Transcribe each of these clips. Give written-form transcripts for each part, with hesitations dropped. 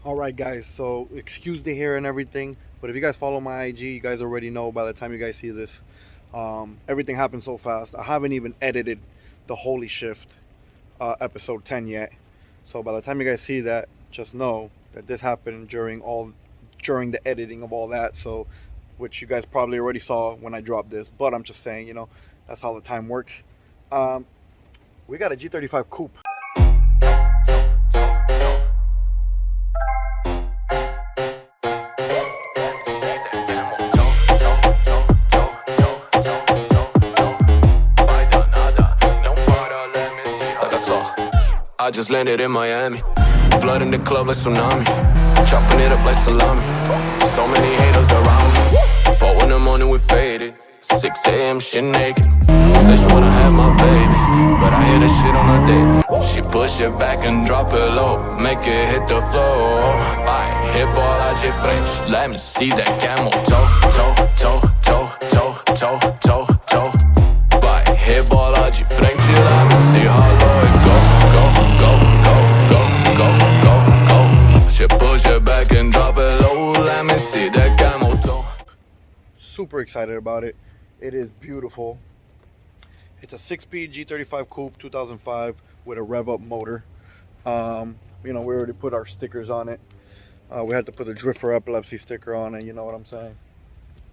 All right, guys. So excuse the hair and everything, but if you guys follow my IG, you guys already know by the time you guys see this, everything happened so fast. I haven't even edited the Holyshift episode 10 yet. So by the time you guys see that, just know that this happened during the editing of all that. So, which you guys probably already saw when I dropped this. But I'm just saying, that's how the time works. Um, we got a G35 Coupe. I just landed in Miami, flooding the club like tsunami, chopping it up like salami. So many haters around me. 4 in the morning we faded, 6 a.m. she naked. Say she wanna have my baby, but I hear the shit on her daily. She push it back and drop it low, make it hit the floor. Vai, rebola de frente, let me see that camel toe, toe, toe, toe, toe, toe, toe, toe. Vai, rebola de frente, let me see how low it go. Push it back and drop it low. Let me see that camel toe. Super excited about it. It is beautiful. It's a 6-speed G35 Coupe 2005 with a rev-up motor. We already put our stickers on it. We had to put the Drift4epilepsy sticker on it. You know what I'm saying?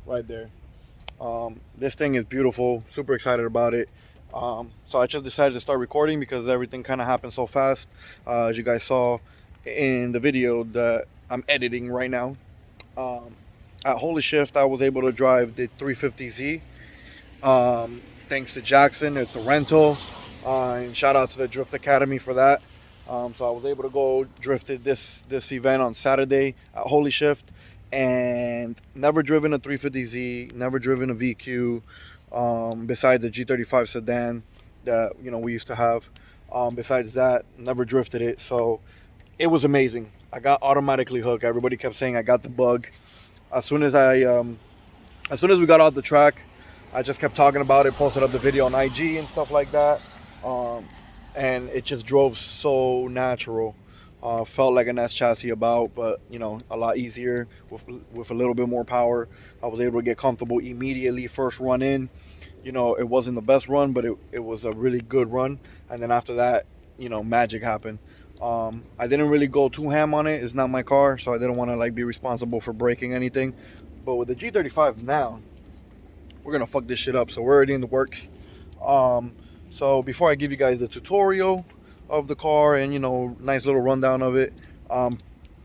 Right there. This thing is beautiful. Super excited about it. So I just decided to start recording because everything kind of happened so fast. As you guys saw in the video that I'm editing right now. At Holyshift, I was able to drive the 350Z. Thanks to Jackson, it's a rental. And shout out to the Drift Academy for that. So I was able to go drifted this event on Saturday at Holyshift, and never driven a 350Z, never driven a VQ, besides the G35 sedan that we used to have. Besides that, never drifted it. So it was amazing. I got automatically hooked. Everybody kept saying I got the bug. As soon as we got off the track, I just kept talking about it, posted up the video on IG and stuff like that. And it just drove so natural. Felt like an S chassis but a lot easier with a little bit more power. I was able to get comfortable immediately. First run in, it wasn't the best run, but it was a really good run. And then after that, magic happened. I didn't really go too ham on it. It's not my car, so I didn't want to be responsible for breaking anything. But with the G35 now, we're gonna fuck this shit up. So we're already in the works. So before I give you guys the tutorial of the car and nice little rundown of it,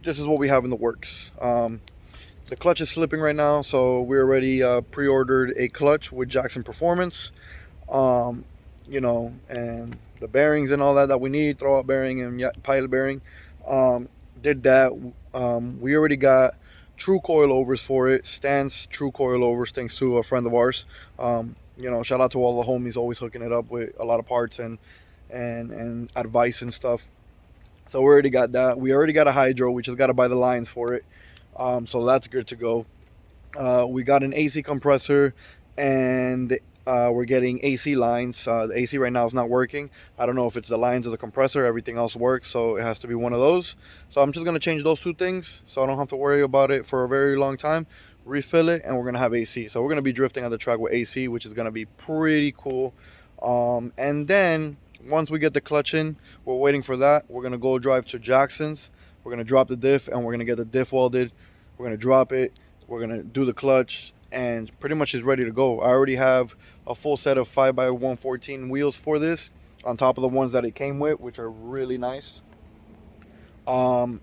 this is what we have in the works. The clutch is slipping right now, so we already pre-ordered a clutch with Jackson Performance. And the bearings and all that we need, throwout bearing and pilot bearing. Did that. We already got true coilovers for it. Stance true coilovers, thanks to a friend of ours. Shout out to all the homies always hooking it up with a lot of parts and advice and stuff. So we already got that. We already got a hydro. We just got to buy the lines for it. So that's good to go. We got an AC compressor, and we're getting AC lines. The AC right now is not working. I don't know if it's the lines or the compressor. Everything else works, so it has to be one of those. So I'm just going to change those two things so I don't have to worry about it for a very long time. Refill it, and we're going to have AC. So we're going to be drifting on the track with AC, which is going to be pretty cool. And then once we get the clutch in, we're waiting for that. We're going to go drive to Jackson's. We're going to drop the diff, and we're going to get the diff welded. We're going to drop it. We're going to do the clutch, and pretty much is ready to go. I already have a full set of 5x114 wheels for this, on top of the ones that it came with, which are really nice. And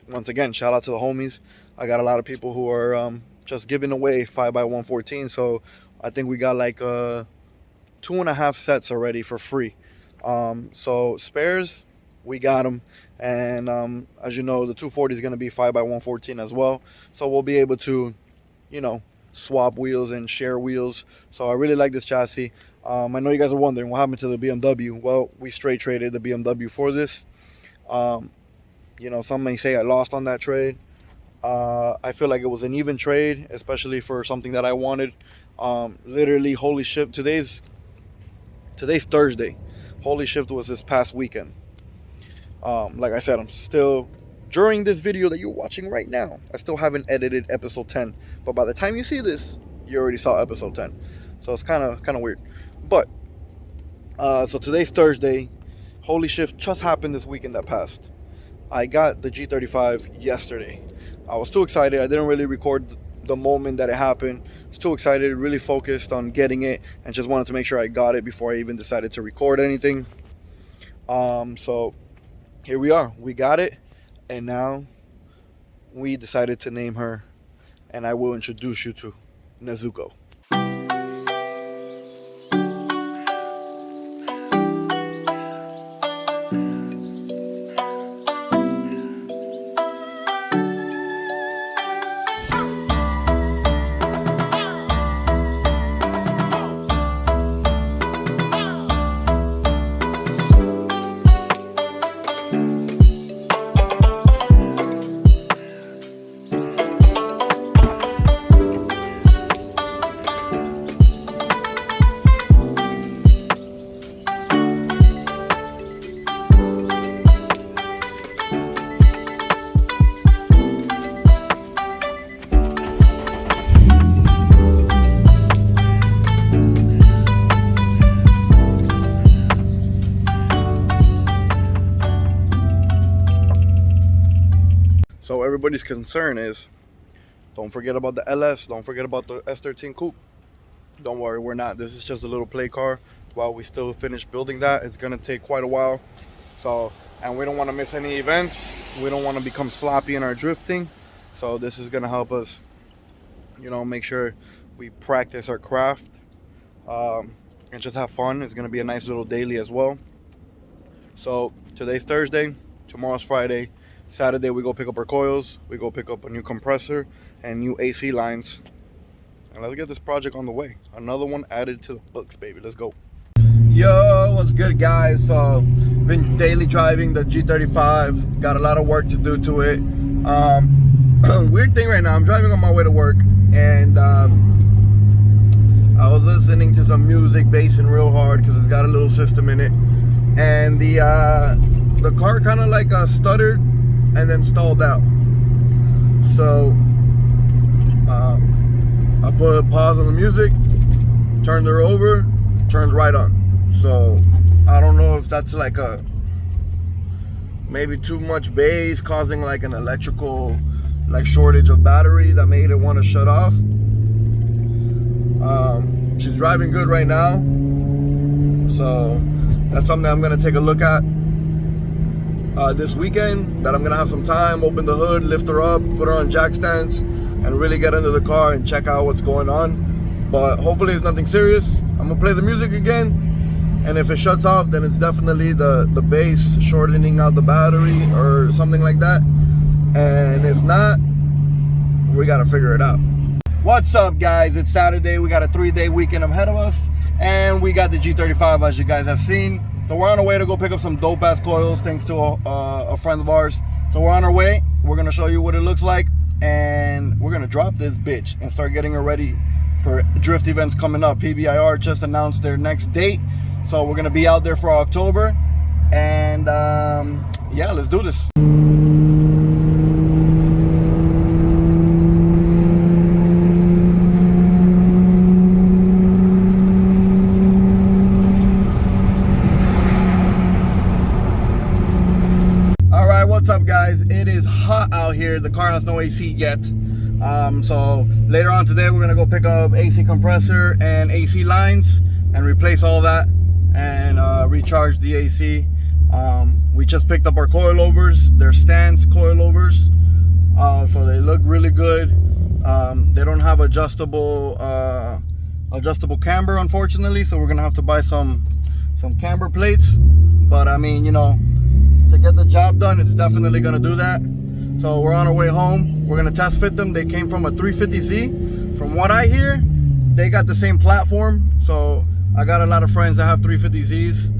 once again, shout out to the homies. I got a lot of people who are just giving away 5x114, so I think we got like 2.5 sets already for free. So spares, we got them. And as you know, the 240 is going to be 5x114 as well, so we'll be able to swap wheels and share wheels. So I really like this chassis. I know you guys are wondering what happened to the BMW. Well, we straight traded the BMW for this. Some may say I lost on that trade. I feel like it was an even trade, especially for something that I wanted. Literally, Holyshift, today's Thursday. Holyshift was this past weekend. Like I said, I'm still during this video that you're watching right now, I still haven't edited episode 10. But by the time you see this, you already saw episode 10. So it's kind of weird. But, so today's Thursday. Holyshift just happened this weekend that passed. I got the G35 yesterday. I was too excited. I didn't really record the moment that it happened. I was too excited, really focused on getting it, and just wanted to make sure I got it before I even decided to record anything. So here we are. We got it, and now we decided to name her, and I will introduce you to Nezuko. So everybody's concern is, don't forget about the LS, don't forget about the S13 Coupe. Don't worry, we're not. This is just a little play car while we still finish building that. It's gonna take quite a while. So, and we don't wanna miss any events. We don't wanna become sloppy in our drifting. So this is gonna help us, you know, make sure we practice our craft and just have fun. It's gonna be a nice little daily as well. So today's Thursday, tomorrow's Friday. Saturday we go pick up our coils, we go pick up a new compressor and new AC lines, and let's get this project on the way. Another one added to the books, baby. Let's go. Yo, what's good, guys? So been daily driving the G35, got a lot of work to do to it. Weird thing right now, I'm driving on my way to work, and I was listening to some music, bassing real hard because it's got a little system in it, and the car kind of like stuttered and then stalled out. So I put pause on the music, turned her over, turns right on. So I don't know if that's like maybe too much bass causing like an electrical shortage of battery that made it want to shut off. She's driving good right now, so that's something I'm gonna take a look at this weekend, that I'm gonna have some time, open the hood, lift her up, put her on jack stands, and really get into the car and check out what's going on. But hopefully it's nothing serious. I'm gonna play the music again, and if it shuts off, then it's definitely the bass shortening out the battery or something like that. And if not, we gotta figure it out. What's up, guys? It's Saturday. We got a 3-day weekend ahead of us, and we got the G35, as you guys have seen. So we're on our way to go pick up some dope ass coils, thanks to a friend of ours. So we're on our way. We're gonna show you what it looks like, and we're gonna drop this bitch and start getting her ready for drift events coming up. PBIR just announced their next date, so we're gonna be out there for October. And yeah, let's do this. What's up, guys? It is hot out here. The car has no AC yet. So later on today we're gonna go pick up AC compressor and AC lines and replace all that and recharge the AC. We just picked up our coilovers. They're stance coilovers, so they look really good. They don't have adjustable camber, unfortunately, so we're gonna have to buy some camber plates. But I mean, you know, to get the job done, it's definitely gonna do that. So we're on our way home. We're gonna test fit them. They came from a 350Z. From what I hear, they got the same platform. So I got a lot of friends that have 350Zs,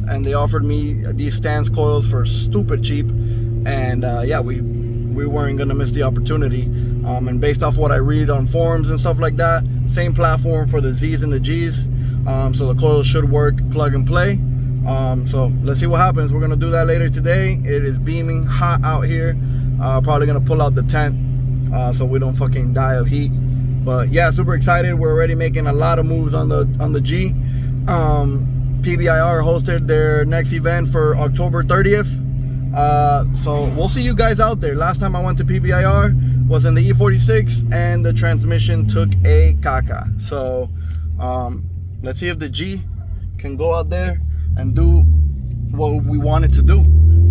and they offered me these stance coils for stupid cheap. And yeah, we weren't gonna miss the opportunity. And based off what I read on forums and stuff like that, same platform for the Zs and the Gs. So the coils should work plug and play. So let's see what happens. We're gonna do that later today. It is beaming hot out here. Probably gonna pull out the tent so we don't fucking die of heat. But yeah, super excited. We're already making a lot of moves on the G. PBIR hosted their next event for October 30th. So we'll see you guys out there. Last time I went to PBIR was in the E46 and the transmission took a caca. So let's see if the G can go out there and do what we wanted to do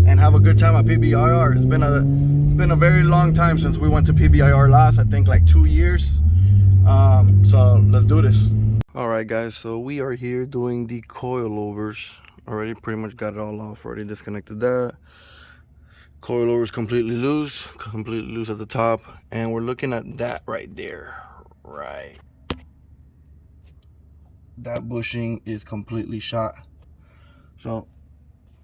and have a good time at PBIR. It's been a very long time since we went to PBIR last. I think like 2 years. So let's do this. All right, guys. So we are here doing the coilovers. Already pretty much got it all off. Already disconnected that. Coilovers completely loose at the top, and we're looking at that right there. Right. That bushing is completely shot. So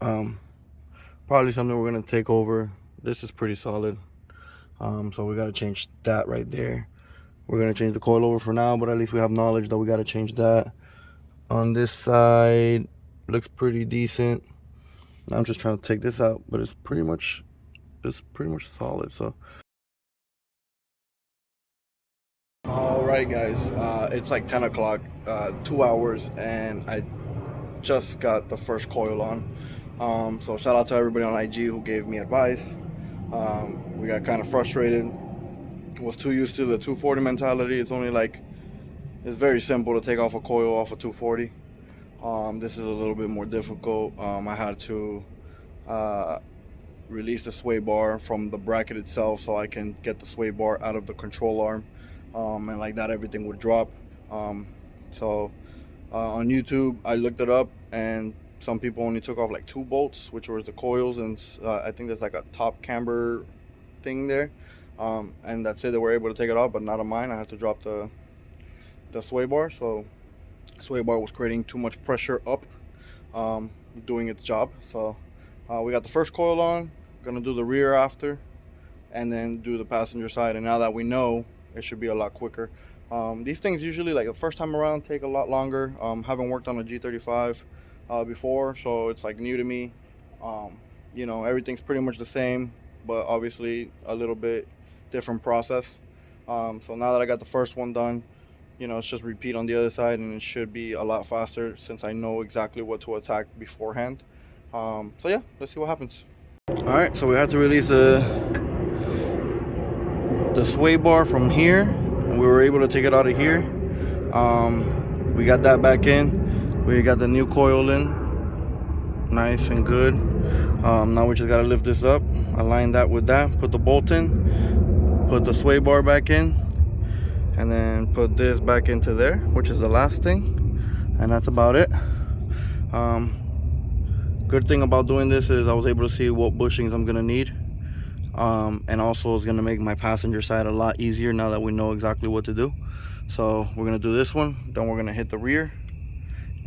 probably something we're gonna take over. This is pretty solid. So we gotta change that right there. We're gonna change the coilover for now, but at least we have knowledge that we gotta change that. On this side, looks pretty decent. I'm just trying to take this out, but it's pretty much solid. So all right, guys, it's like 10 o'clock, 2 hours, and I just got the first coil on. So shout out to everybody on IG who gave me advice. We got kind of frustrated. Was too used to the 240 mentality. It's only like, it's very simple to take off a coil off a 240. This is a little bit more difficult. I had to release the sway bar from the bracket itself so I can get the sway bar out of the control arm, and like that everything would drop. So on YouTube I looked it up, and some people only took off like 2 bolts, which were the coils, and I think there's like a top camber thing there, and that's it. They were able to take it off, but not on mine. I had to drop the sway bar. So sway bar was creating too much pressure up, doing its job. So we got the first coil on, gonna do the rear after, and then do the passenger side. And now that we know, it should be a lot quicker. These things usually, like the first time around, take a lot longer. Haven't worked on a G35 before, so it's like new to me. You know, everything's pretty much the same, but obviously a little bit different process. So now that I got the first one done, you know, it's just repeat on the other side, and it should be a lot faster since I know exactly what to attack beforehand. So yeah, let's see what happens. All right, so we had to release the sway bar from here, and we were able to take it out of here. We got that back in. We got the new coil in, nice and good. Now we just gotta lift this up, align that with that, put the bolt in, put the sway bar back in, and then put this back into there, which is the last thing, and that's about it. Good thing about doing this is I was able to see what bushings I'm gonna need, and also it's gonna make my passenger side a lot easier now that we know exactly what to do. So we're gonna do this one, then we're gonna hit the rear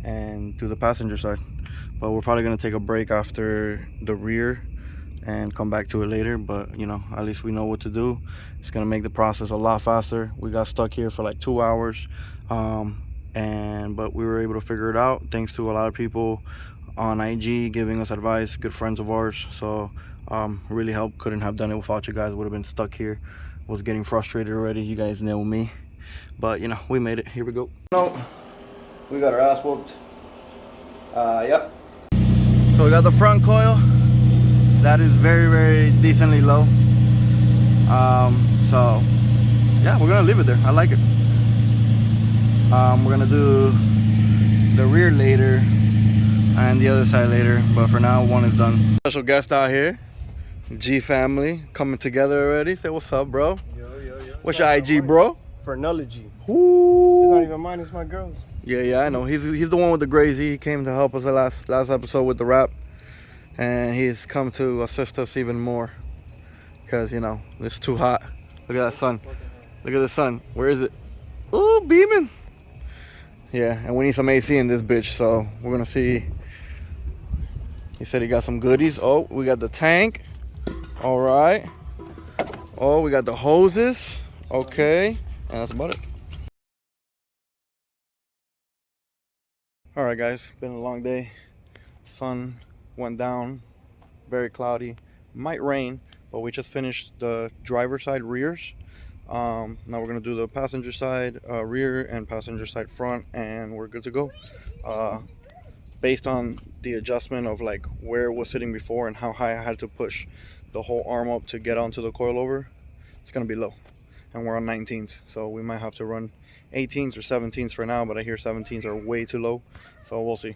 and do the passenger side. But we're probably gonna take a break after the rear and come back to it later. But you know, at least we know what to do. It's gonna make the process a lot faster. We got stuck here for like 2 hours, but we were able to figure it out thanks to a lot of people on IG giving us advice, good friends of ours. So really helped. Couldn't have done it without you guys. Would have been stuck here. Was getting frustrated already. You guys know me, but you know, we made it. Here we go. No, we got our ass whooped. Yep. So we got the front coil. That is very, very decently low. So yeah, we're gonna leave it there. I like it. We're gonna do the rear later and the other side later, but for now one is done. Special guest out here, G family coming together already. Say what's up, bro. Yo. What's your IG, bro? Phrenology. Ooh. It's not even mine, it's my girl's. Yeah, I know. He's the one with the crazy. He came to help us the last episode with the rap, and he's come to assist us even more because, you know, it's too hot. Look at that sun. Look at the sun. Where is it? Ooh, beaming. Yeah, and we need some AC in this bitch, so we're gonna see. He said he got some goodies. Oh, we got the tank. All right. Oh, we got the hoses. Okay, and that's about it. All right, guys, been a long day. Sun went down, very cloudy, might rain, but we just finished the driver side rears. Now we're gonna do the passenger side rear and passenger side front, and we're good to go. Based on the adjustment of like where it was sitting before and how high I had to push the whole arm up to get onto the coilover, it's gonna be low, and we're on 19s, so we might have to run 18s or 17s for now, but I hear 17s are way too low, so we'll see.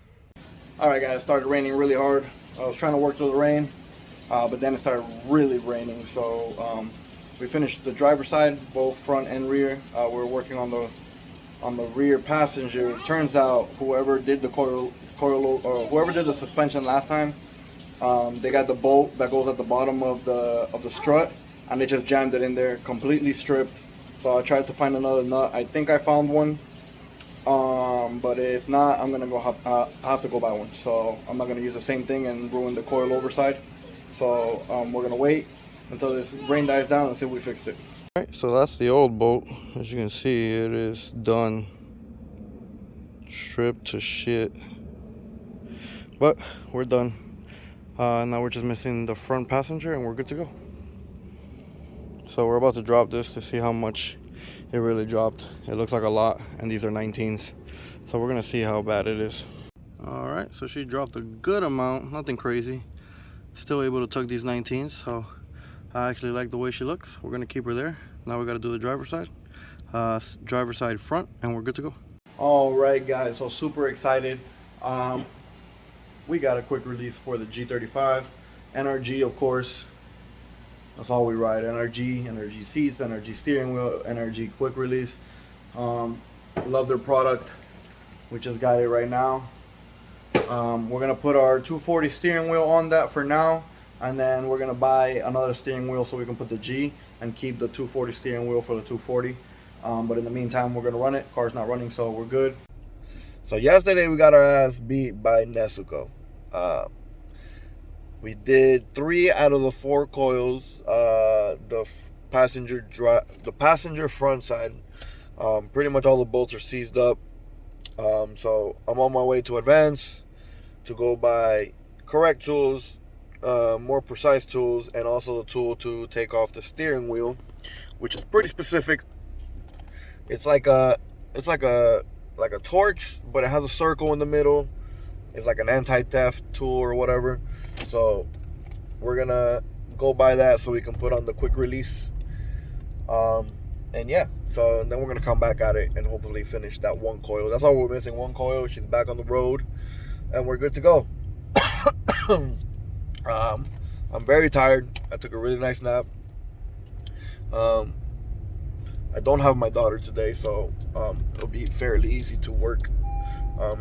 All right guys, it started raining really hard. I was trying to work through the rain, but then it started really raining, so we finished the driver's side, both front and rear. We're working on the rear passenger. It turns out whoever did the whoever did the suspension last time, they got the bolt that goes at the bottom of the strut, and they just jammed it in there, completely stripped. So I tried to find another nut. I think I found one, but if not, I'm gonna go have to go buy one. So I'm not gonna use the same thing and ruin the coilover side. So we're gonna wait until this rain dies down and see if we fixed it. All right, so that's the old bolt. As you can see, it is done, stripped to shit. But we're done. Now we're just missing the front passenger and we're good to go. So we're about to drop this to see how much it really dropped. It looks like a lot, and these are 19s. So we're gonna see how bad it is. All right, so she dropped a good amount, nothing crazy. Still able to tug these 19s, so I actually like the way she looks. We're gonna keep her there. Now we gotta do the driver's side front, and we're good to go. All right guys, so super excited. We got a quick release for the G35. NRG, of course. That's all we ride. NRG seats, NRG steering wheel, NRG quick release. Love their product. We just got it right now. We're gonna put our 240 steering wheel on that for now, and then we're gonna buy another steering wheel so we can put the G and keep the 240 steering wheel for the 240. But in the meantime, we're gonna run it. Car's not running, so we're good. So yesterday we got our ass beat by Nezuko. We did 3 out of the 4 coils. The passenger front side, pretty much all the bolts are seized up. So I'm on my way to Advance to go buy correct tools, more precise tools, and also the tool to take off the steering wheel, which is pretty specific. It's like a Torx, but it has a circle in the middle. It's like an anti-theft tool or whatever. So we're gonna go buy that so we can put on the quick release. And yeah, so then we're gonna come back at it and hopefully finish that 1 coil. That's all we're missing, 1 coil. She's back on the road and we're good to go. I'm very tired. I took a really nice nap. I don't have my daughter today, so it'll be fairly easy to work.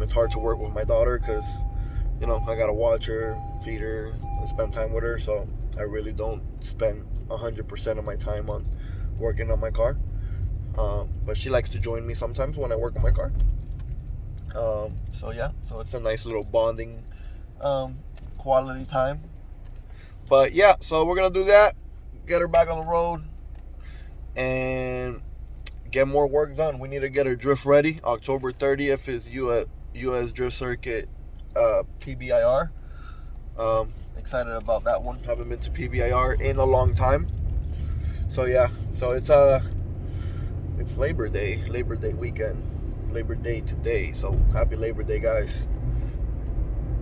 It's hard to work with my daughter because, you know, I gotta watch her, feed her, and spend time with her. So I really don't spend 100% of my time on working on my car. But she likes to join me sometimes when I work on my car. So yeah, so it's a nice little bonding quality time. But yeah, so we're gonna do that, get her back on the road, and get more work done. We need to get her drift ready. October 30th is US Drift Circuit PBIR. Excited about that one. Haven't been to PBIR in a long time. So yeah, so it's Labor Day weekend, Labor Day today. So happy Labor Day, guys.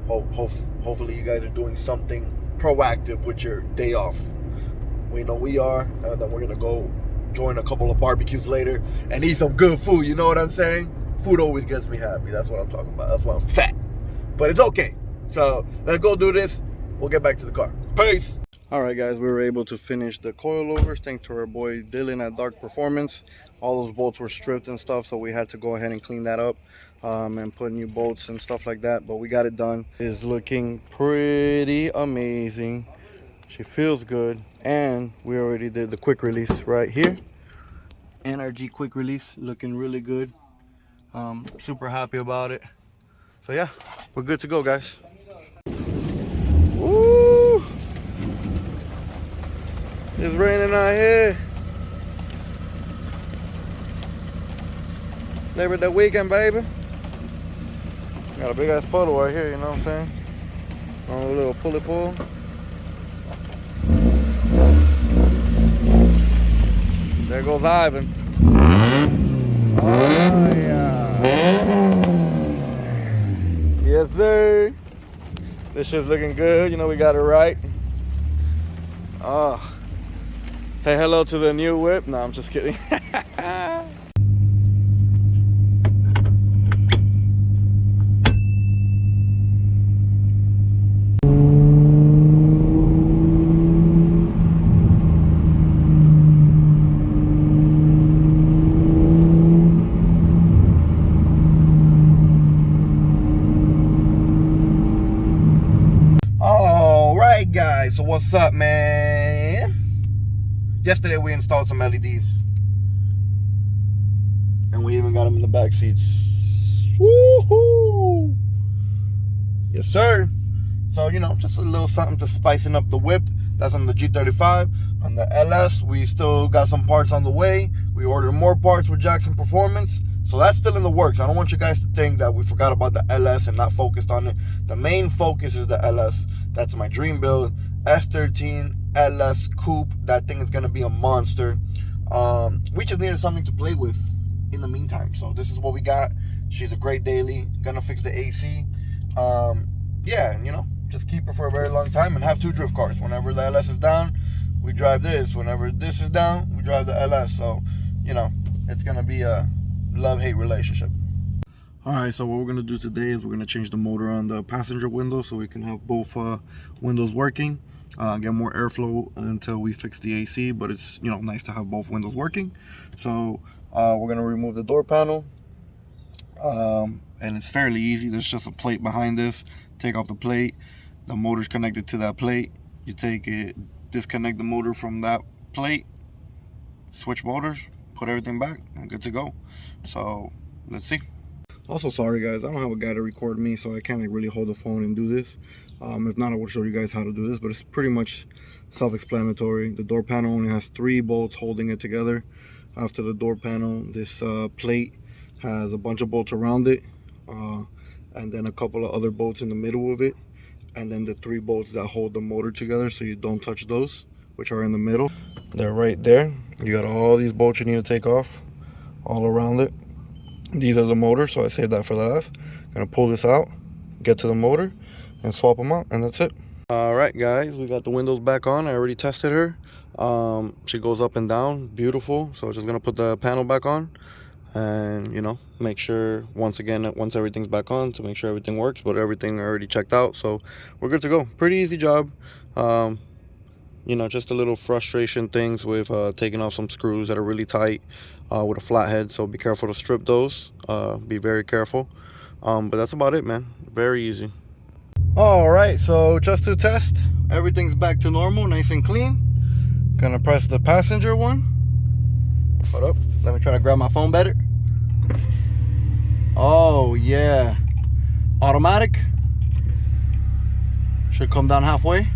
Hopefully you guys are doing something proactive with your day off. We know we are, and then we're gonna go join a couple of barbecues later and eat some good food. You know what I'm saying? Food always gets me happy. That's what I'm talking about. That's why I'm fat, but it's okay. So let's go do this. We'll get back to the car. Peace. All right, guys, we were able to finish the coilovers thanks to our boy Dylan at Dark Performance. All those bolts were stripped and stuff, so we had to go ahead and clean that up and put new bolts and stuff like that. But we got it done. It's looking pretty amazing. She feels good, and we already did the quick release right here. NRG quick release, looking really good. Super happy about it. So yeah, we're good to go, guys. Woo! It's raining out here. Labor Day weekend, baby. Got a big ass puddle right here, you know what I'm saying? On a little pulley pull. There goes Ivan. Oh yeah. Yes sir. This shit's looking good. You know we got it right. Oh. Say hello to the new whip. No, I'm just kidding. Alright guys, so what's up, man? Yesterday we installed some LEDs. And we even got them in the back seats. Woohoo! Yes sir. So, you know, just a little something to spicing up the whip. That's on the G35. On the LS, we still got some parts on the way. We ordered more parts with Jackson Performance. So that's still in the works. I don't want you guys to think that we forgot about the LS and not focused on it. The main focus is the LS. That's my dream build. S13 LS Coupe. That thing is going to be a monster. We just needed something to play with in the meantime. So this is what we got. She's a great daily. Gonna fix the AC. Yeah, and you know, just keep her for a very long time and have two drift cars. Whenever the LS is down, we drive this. Whenever this is down, we drive the LS. So, you know, it's going to be a love-hate relationship. Alright, so what we're going to do today is we're going to change the motor on the passenger window so we can have both windows working. Get more airflow until we fix the AC, but it's, you know, nice to have both windows working. So we're going to remove the door panel. And it's fairly easy. There's just a plate behind this. Take off the plate. The motor's connected to that plate. You take it, disconnect the motor from that plate, switch motors, put everything back, and good to go. So let's see. Also, sorry guys, I don't have a guy to record me, so I can't like really hold the phone and do this. If not, I will show you guys how to do this, but it's pretty much self-explanatory. The door panel only has 3 bolts holding it together. After the door panel, this plate has a bunch of bolts around it, and then a couple of other bolts in the middle of it, and then the 3 bolts that hold the motor together, so you don't touch those, which are in the middle. They're right there. You got all these bolts you need to take off all around it. These are the motor, so I saved that for last. Gonna pull this out, get to the motor, and swap them out, and that's it. All right guys, we got the windows back on. I already tested her. She goes up and down, beautiful. So just gonna put the panel back on, and you know, make sure once everything's back on, to make sure everything works. But everything already checked out, so we're good to go. Pretty easy job. You know, just a little frustration things with taking off some screws that are really tight with a flathead, so be careful to strip those. Be very careful. But that's about it, man. Very easy. All right, so just to test, everything's back to normal, nice and clean. Gonna press the passenger one. Hold up, let me try to grab my phone better. Oh yeah, automatic. Should come down halfway.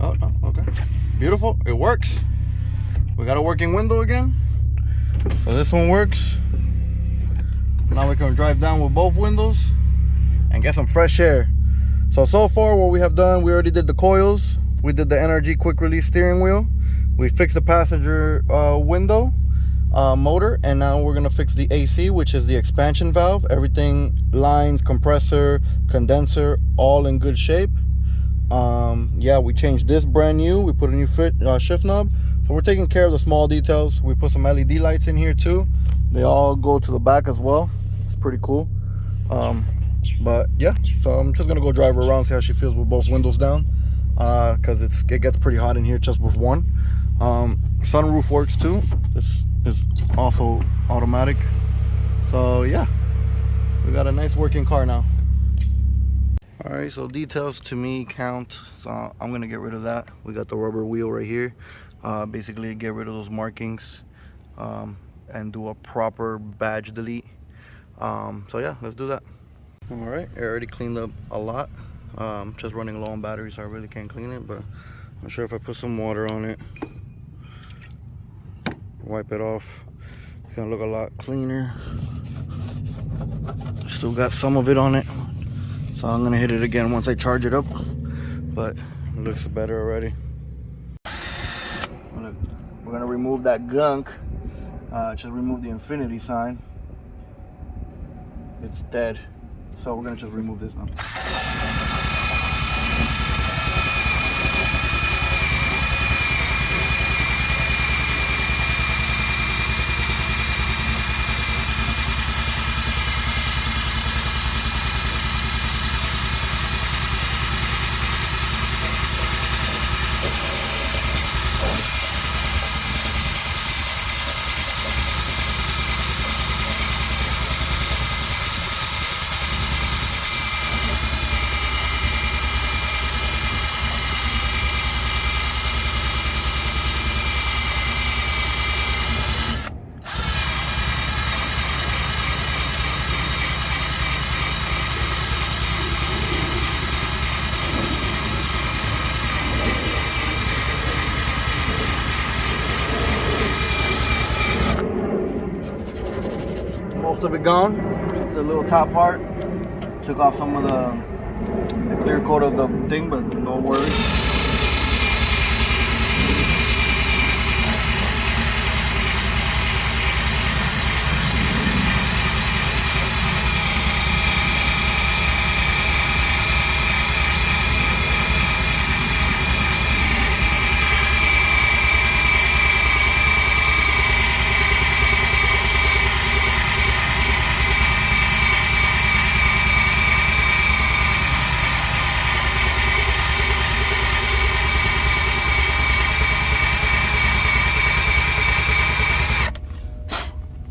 Oh no, okay, beautiful, it works. We got a working window again, so this one works. Now we can drive down with both windows and get some fresh air. So far what we have done, we already did the coils, we did the NRG quick release steering wheel, we fixed the passenger window motor, and now we're gonna fix the AC, which is the expansion valve. Everything, lines, compressor, condenser, all in good shape. Yeah, we changed this brand new. We put a new shift knob. So we're taking care of the small details. We put some LED lights in here too. They all go to the back as well. It's pretty cool. But yeah, so I'm just gonna go drive her around, see how she feels with both windows down, because it gets pretty hot in here just with one. Sunroof works too. This is also automatic. So yeah, we got a nice working car now. All right, so details to me count, so I'm gonna get rid of that. We got the rubber wheel right here. Basically get rid of those markings and do a proper badge delete. So yeah, let's do that. All right, I already cleaned up a lot. Just running low on battery, so I really can't clean it, but I'm sure if I put some water on it, wipe it off, it's gonna look a lot cleaner. Still got some of it on it, So I'm gonna hit it again once I charge it up, but it looks better already. We're gonna remove that gunk. Just remove the infinity sign. It's dead, so we're gonna just remove this now. Most of it gone, just the little top part. Took off some of the clear coat of the thing, but no worries.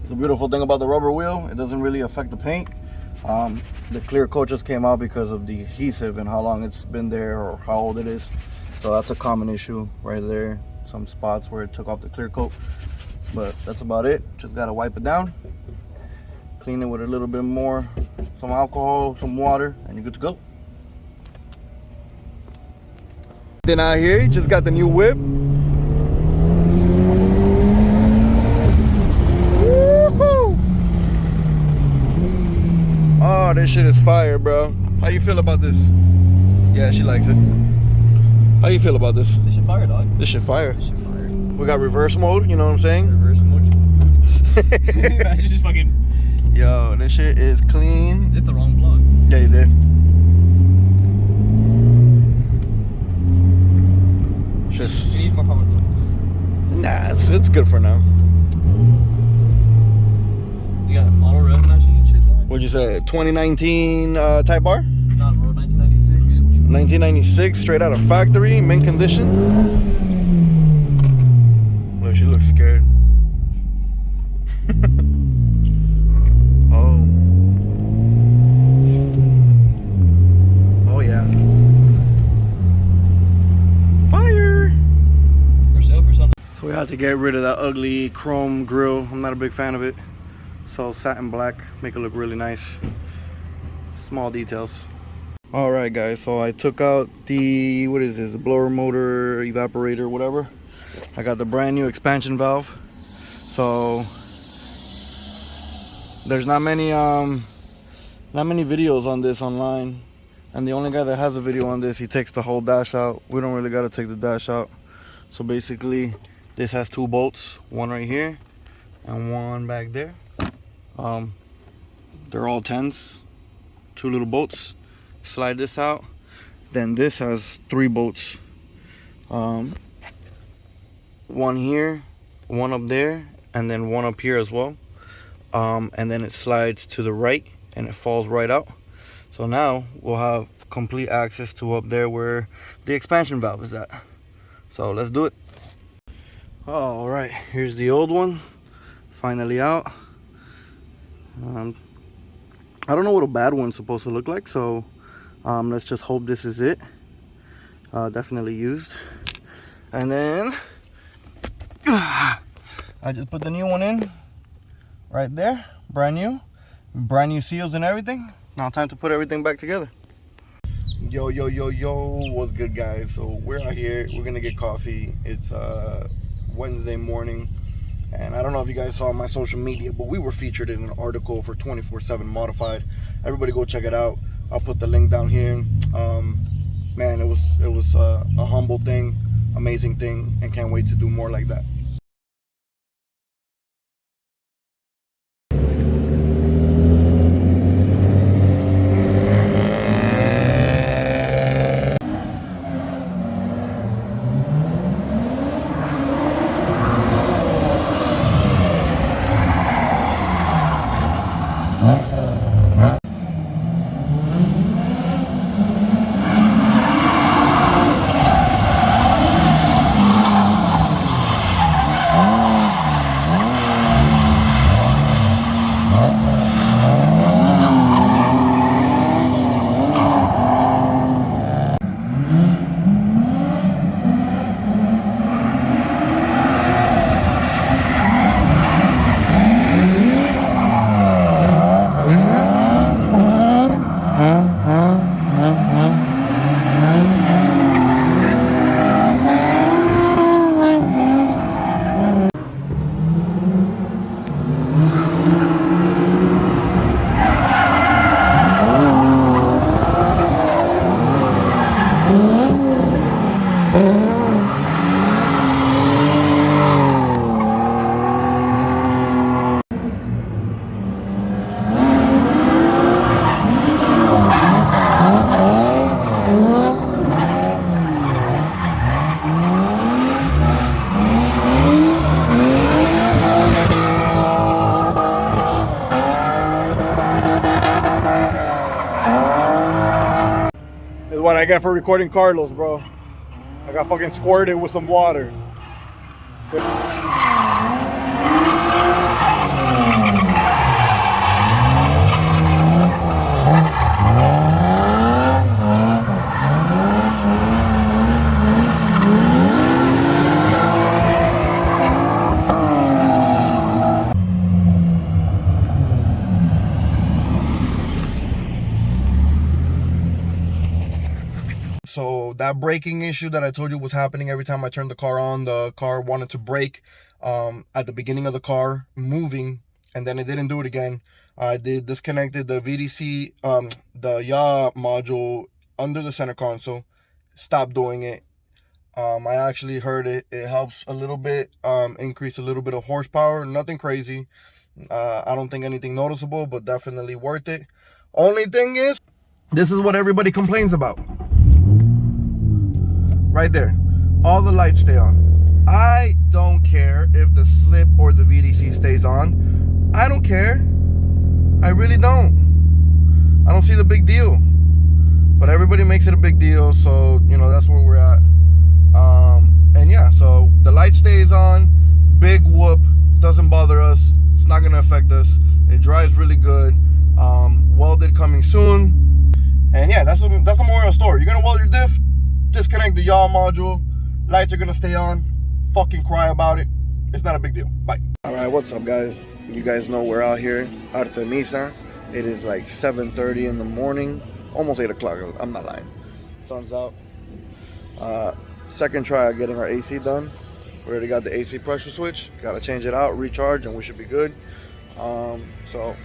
The beautiful thing about the rubber wheel, it doesn't really affect the paint. The clear coat just came out because of the adhesive and how long it's been there or how old it is. So that's a common issue right there. Some spots where it took off the clear coat. But that's about it. Just gotta wipe it down. Clean it with a little bit more, some alcohol, some water, and you're good to go. Then out here, he just got the new whip. Oh, this shit is fire, bro. How you feel about this? Yeah, she likes it. How you feel about this? This shit fire, dog. This shit fire. This shit fire. We got reverse mode, you know what I'm saying? Reverse mode. I just fucking... Yo, this shit is clean. You hit the wrong plug. Yeah, you did. Just... You need more power though. Nah, it's good for now. You got auto rev matching and shit, dog? What'd you say? 2019 Type R? Nah, bro, 1996. 1996, straight out of factory, mint condition. Look, she looks scared. Oh. Oh yeah. Fire! For sale for something. So we had to get rid of that ugly chrome grille. I'm not a big fan of it. So satin black, make it look really nice. Small details. All right, guys, so I took out the, what is this, the blower motor, evaporator, whatever. I got the brand new expansion valve. So there's not many videos on this online, and the only guy that has a video on this, he takes the whole dash out. We don't really got to take the dash out. So basically this has two bolts, one right here and one back there. They're all 10s, two little bolts. Slide this out. Then this has three bolts, one here, one up there, and then one up here as well. And then it slides to the right and it falls right out. So now we'll have complete access to up there where the expansion valve is at. So let's do it. All right, here's the old one, finally out. I don't know what a bad one's supposed to look like, so let's just hope this is it. Definitely used. And then I just put the new one in right there, brand new seals and everything. Now time to put everything back together. Yo, what's good, guys? So we're out here, we're gonna get coffee. It's Wednesday morning, and I don't know if you guys saw my social media, but we were featured in an article for 24/7 Modified. Everybody go check it out. I'll put the link down here. Man, it was a humble thing, amazing thing, and can't wait to do more like that. Is what I got for recording Carlos, bro. I got fucking squirted with some water. So that braking issue that I told you was happening every time I turned the car on, the car wanted to brake at the beginning of the car, moving, and then it didn't do it again. I disconnected the VDC, the yaw module under the center console, stopped doing it. I actually heard it. It helps a little bit, increase a little bit of horsepower, nothing crazy. I don't think anything noticeable, but definitely worth it. Only thing is, this is what everybody complains about. Right there, all the lights stay on. I don't care if the slip or the VDC stays on. I don't care. I really don't. I don't see the big deal. But everybody makes it a big deal, so you know that's where we're at. And yeah, so the light stays on. Big whoop, doesn't bother us. It's not gonna affect us. It drives really good. Welded coming soon. And yeah, that's the moral of the story. You're gonna weld your diff, disconnect the yaw module, lights are gonna stay on, fucking cry about it. It's not a big deal. Bye. All right, what's up, guys? You guys know we're out here, Artemisa. It is like 7:30 in the morning, almost 8 o'clock. I'm not lying. Sun's out. Second try at getting our AC done. We already got the AC pressure switch. Gotta change it out, recharge, and we should be good. So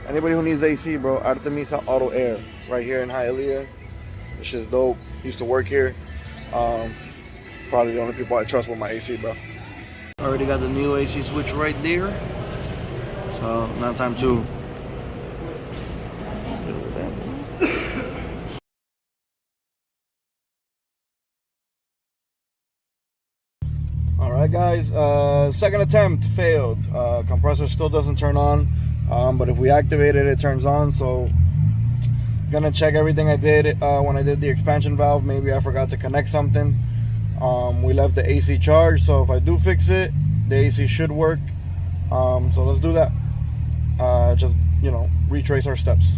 anybody who needs AC, bro, Artemisa Auto Air, right here in Hialeah. This shit's dope. Used to work here. Probably the only people I trust with my AC, bro. Already got the new AC switch right there. So now time to Alright guys, second attempt failed. Compressor still doesn't turn on, but if we activate it, it turns on. So gonna check everything I did when I did the expansion valve. Maybe I forgot to connect something. We left the AC charged, so if I do fix it, the AC should work. So let's do that. Just, you know, retrace our steps.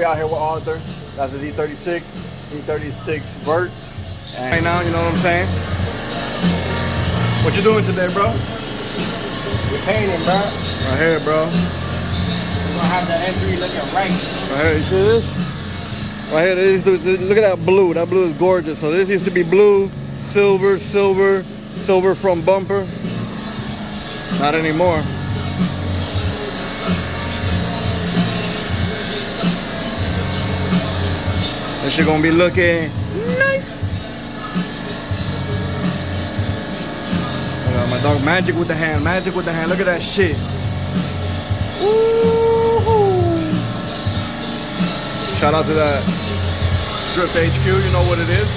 Out here with Arthur. That's the D36 vert. And right now, you know what I'm saying? What you doing today, bro? We're painting, bro. Right here, bro. We're gonna have the M3 looking right. Right here, you see this? Right here, look at that blue. That blue is gorgeous. So this used to be blue, silver, silver, silver from bumper. Not anymore. This shit gonna be looking nice. My dog, magic with the hand, magic with the hand. Look at that shit. Woo-hoo. Shout out to that Drift HQ, you know what it is.